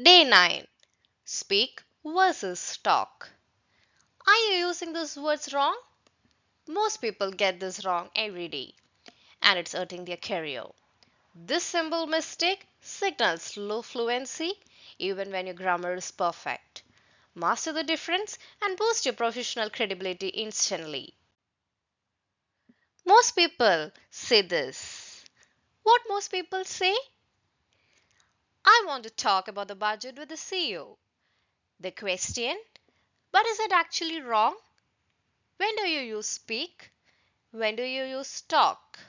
Day 9. Speak versus talk. Are you using those words wrong? Most people get this wrong every day, and it's hurting their career. This simple mistake signals low fluency even when your grammar is perfect. Master the difference and boost your professional credibility instantly. Most people say this. What most people say? I want to talk about the budget with the CEO. The question, but is it actually wrong? When do you use speak? When do you use talk?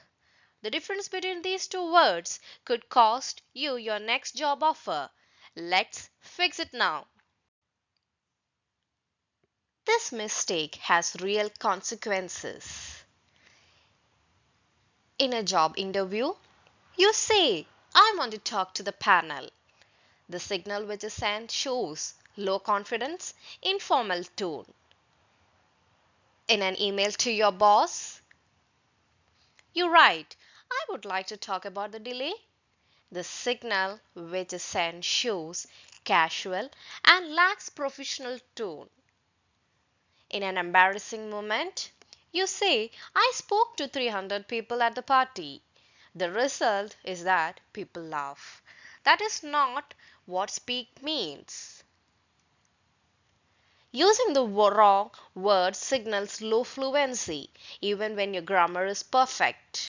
The difference between these two words could cost you your next job offer. Let's fix it now. This mistake has real consequences. In a job interview, you say, I want to talk to the panel. The signal which is sent shows low confidence, informal tone. In an email to your boss, you write, I would like to talk about the delay. The signal which is sent shows casual and lacks professional tone. In an embarrassing moment, you say, I spoke to 300 people at the party. The result is that people laugh. That is not what speak means. Using the wrong word signals low fluency, even when your grammar is perfect.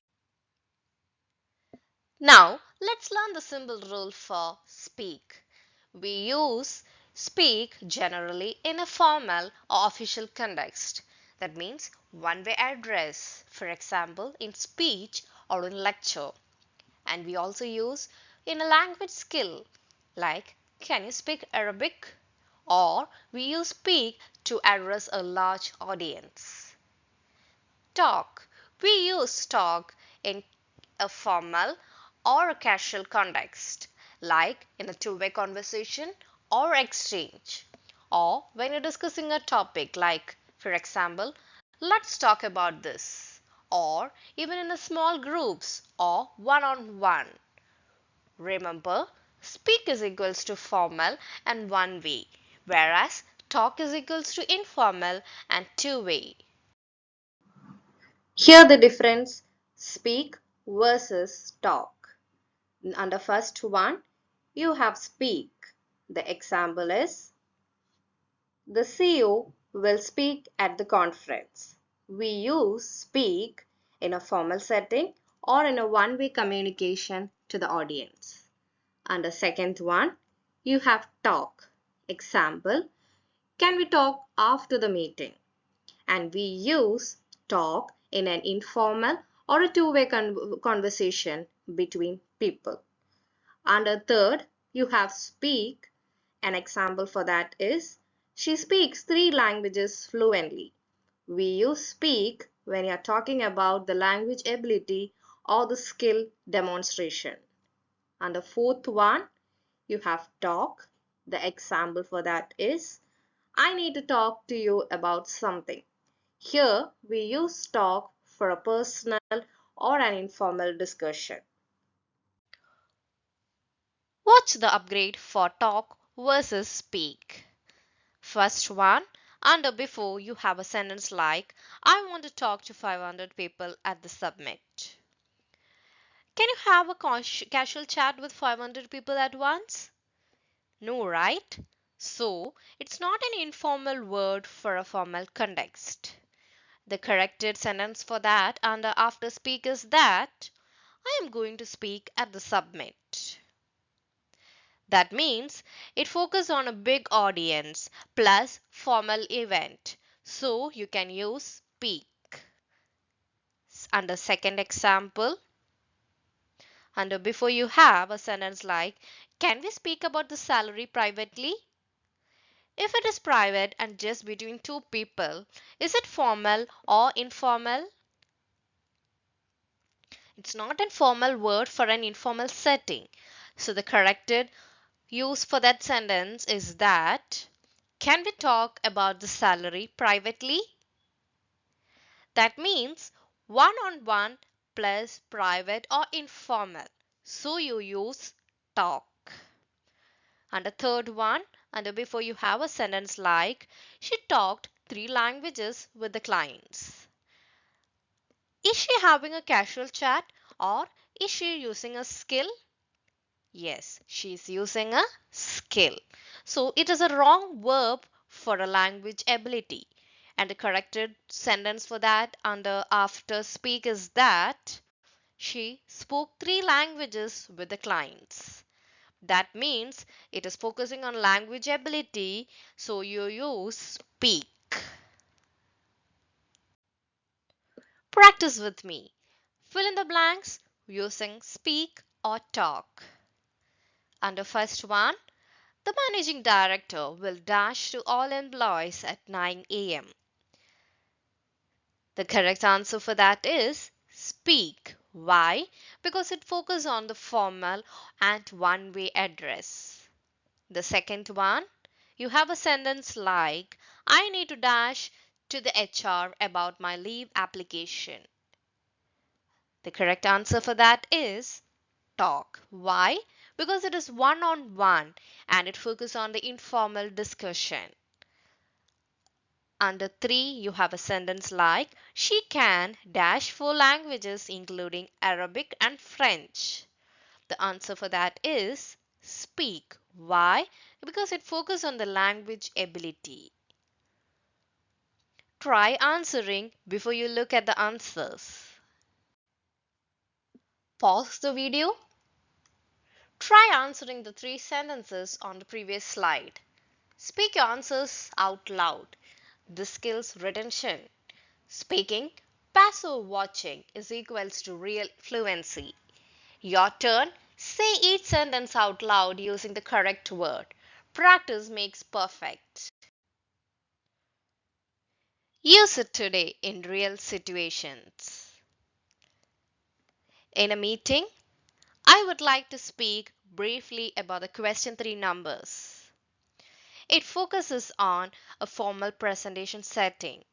Now, let's learn the simple rule for speak. We use speak generally in a formal or official context. That means one-way address, for example, in speech or in lecture. And we also use in a language skill, like can you speak Arabic? Or we use speak to address a large audience. Talk. We use talk in a formal or a casual context, like in a two-way conversation or exchange, or when you're discussing a topic, like, for example, let's talk about this, or even in a small groups or one-on-one. Remember, speak is equals to formal and one way, whereas talk is equals to informal and two-way. Here the difference speak versus talk. On the first one, you have speak. The example is the CEO will speak at the conference. We use speak in a formal setting or in a one-way communication to the audience. And the second one, you have talk. Example, can we talk after the meeting? And we use talk in an informal or a two-way conversation between people. And a third, you have speak. An example for that is she speaks 3 languages fluently. We use speak when you are talking about the language ability or the skill demonstration. And the fourth one, you have talk. The example for that is I need to talk to you about something. Here we use talk for a personal or an informal discussion. Watch the upgrade for talk versus speak. First one, under before you have a sentence like I want to talk to 500 people at the summit. Can you have a casual chat with 500 people at once? No, right? So, it's not an informal word for a formal context. The corrected sentence for that under after speak is that I am going to speak at the summit. That means it focuses on a big audience plus formal event. So you can use speak. Under second example, under before you have a sentence like, can we speak about the salary privately? If it is private and just between two people, is it formal or informal? It's not a formal word for an informal setting. So the corrected use for that sentence is that can we talk about the salary privately? That means one on one plus private or informal. So you use talk. And the third one, and before you have a sentence like, she talked 3 languages with the clients. Is she having a casual chat or is she using a skill? Yes, she is using a skill. So it is a wrong verb for a language ability. And the corrected sentence for that under after speak is that she spoke 3 languages with the clients. That means it is focusing on language ability, so you use speak. Practice with me. Fill in the blanks using speak or talk. Under first one, the managing director will dash to all employees at 9 a.m. The correct answer for that is speak. Why? Because it focuses on the formal and one-way address. The second one, you have a sentence like, I need to dash to the HR about my leave application. The correct answer for that is talk. Why? Because it is one on one and it focuses on the informal discussion. Under 3, you have a sentence like, she can dash 4 languages including Arabic and French. The answer for that is speak. Why? Because it focuses on the language ability. Try answering before you look at the answers. Pause the video. Try answering the 3 sentences on the previous slide. Speak your answers out loud. This skills retention. Speaking, passive watching is equals to real fluency. Your turn. Say each sentence out loud using the correct word. Practice makes perfect. Use it today in real situations. In a meeting, I would like to speak briefly about the question 3 numbers. It focuses on a formal presentation setting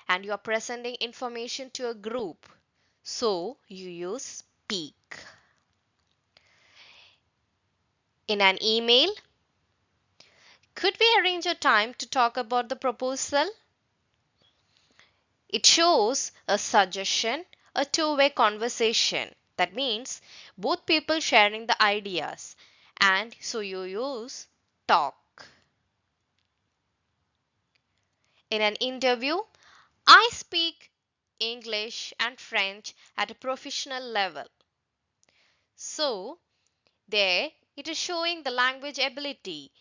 and you are presenting information to a group. So you use speak. In an email, could we arrange a time to talk about the proposal? It shows a suggestion, a two-way conversation. That means both people sharing the ideas and so you use talk. In an interview, I speak English and French at a professional level. So there it is showing the language ability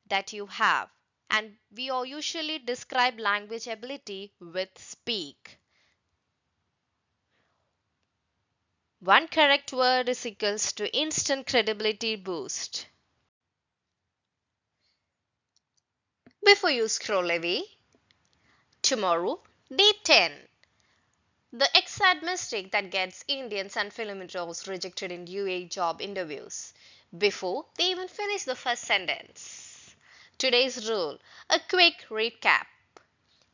that you have. And we all usually describe language ability with speak. One correct word is equals to instant credibility boost. Before you scroll away, tomorrow, day 10. The exact mistake that gets Indians and Filipinos rejected in UAE job interviews before they even finish the first sentence. Today's rule, a quick recap.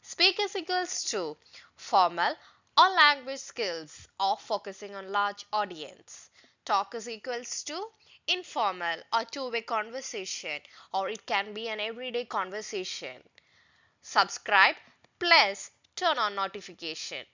Speak is equals to formal or language skills or focusing on large audience. Talk is equals to informal or two-way conversation or it can be an everyday conversation. Subscribe plus turn on notification.